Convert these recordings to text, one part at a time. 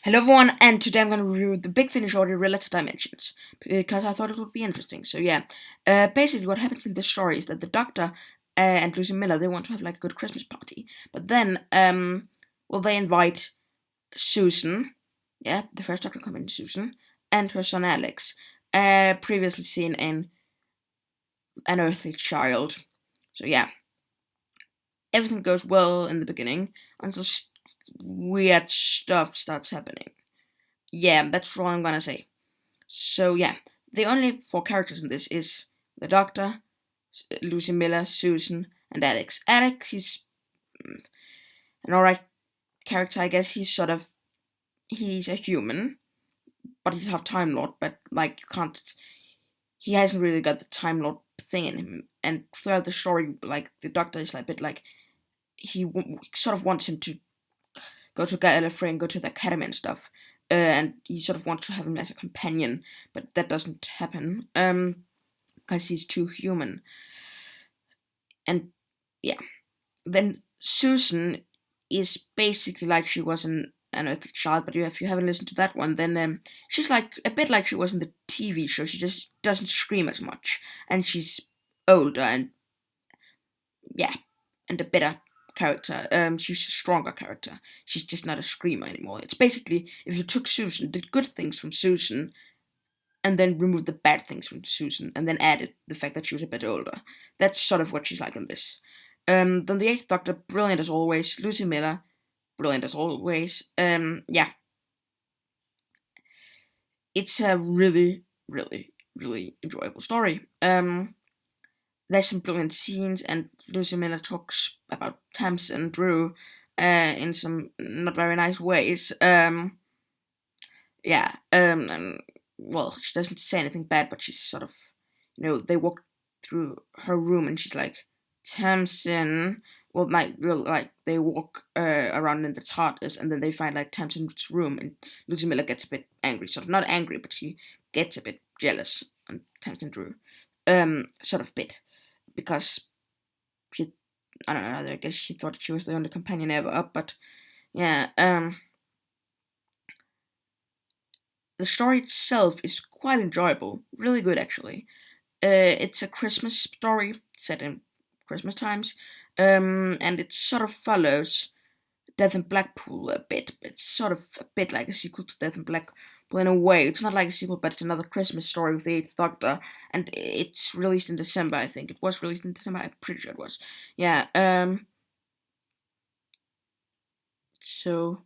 Hello everyone, and today I'm going to review the Big Finish order Relative Dimensions, because I thought it would be interesting. So yeah, basically what happens in this story is that the Doctor and Lucy Miller, they want to have like a good Christmas party, but then, they invite Susan, yeah, the first Doctor coming, Susan, and her son Alex, previously seen in An Earthly Child. So yeah, everything goes well in the beginning until weird stuff starts happening. Yeah, that's all I'm gonna say. So yeah, the only four characters in this is the Doctor, Lucy Miller, Susan, and Alex. Alex, he's an alright character, I guess. He's a human, but he's half Time Lord. But like, you can't. He hasn't really got the Time Lord thing in him. And throughout the story, like the Doctor is like a bit like sort of wants him to go to Gallifrey and go to the academy and stuff. And he sort of wants to have him as a companion, but that doesn't happen. Because he's too human. And yeah, then Susan is basically like she was in An Earthly Child, but if you haven't listened to that one, then she's like a bit like she was in the TV show. She just doesn't scream as much, and she's older and yeah, and a better character. She's a stronger character. She's just not a screamer anymore. It's basically if you took Susan, the good things from Susan, and then removed the bad things from Susan, and then added the fact that she was a bit older. That's sort of what she's like in this. Then the Eighth Doctor, brilliant as always. Lucy Miller, brilliant as always. Yeah, it's a really, really, really enjoyable story. There's some brilliant scenes, and Lucy Miller talks about Tamsin and Drew in some not very nice ways. Yeah, and well, she doesn't say anything bad, but she's sort of, they walk through her room, and she's like, Tamsin. Well, like they walk around in the TARDIS, and then they find like Tamsin's room, and Lucy Miller gets a bit angry, sort of not angry, but she gets a bit jealous on Tamsin Drew, sort of bit, because she, I don't know, I guess she thought she was the only companion ever, but yeah, the story itself is quite enjoyable, really good actually. It's a Christmas story set in Christmas times, and it sort of follows Death in Blackpool a bit. It's sort of a bit like a sequel to Death in Blackpool in a way. It's not like a sequel, but it's another Christmas story with the Eighth Doctor, and it's released in December. I think it was released in December. I'm pretty sure it was. Yeah. So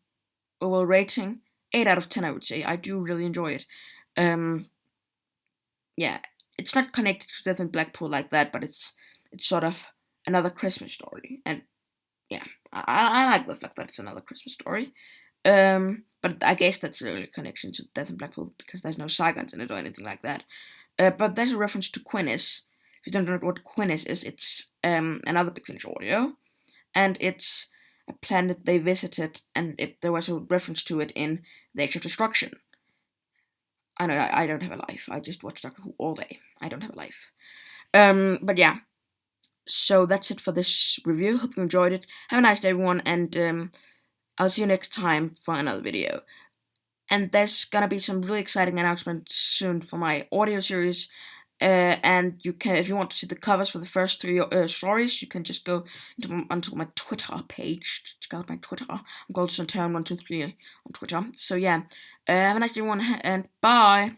overall rating 8 out of 10. I would say I do really enjoy it. Um, yeah, it's not connected to Death in Blackpool like that, but it's sort of another Christmas story, and yeah, I like the fact that it's another Christmas story. But I guess that's the only connection to Death in Blackpool because there's no Saigons in it or anything like that. But there's a reference to Quinnis. If you don't know what Quinnis is, it's another Big Finish audio, and it's a planet they visited, and there was a reference to it in The Age of Destruction. I know I don't have a life. I just watch Doctor Who all day. I don't have a life. But yeah, so that's it for this review. Hope you enjoyed it. Have a nice day, everyone, and I'll see you next time for another video. And there's gonna be some really exciting announcements soon for my audio series. And you can, if you want to see the covers for the first three stories, you can just go onto my Twitter page. Check out my Twitter. I'm GoldStoneTown123 on Twitter. So yeah, have a nice day, everyone, and bye.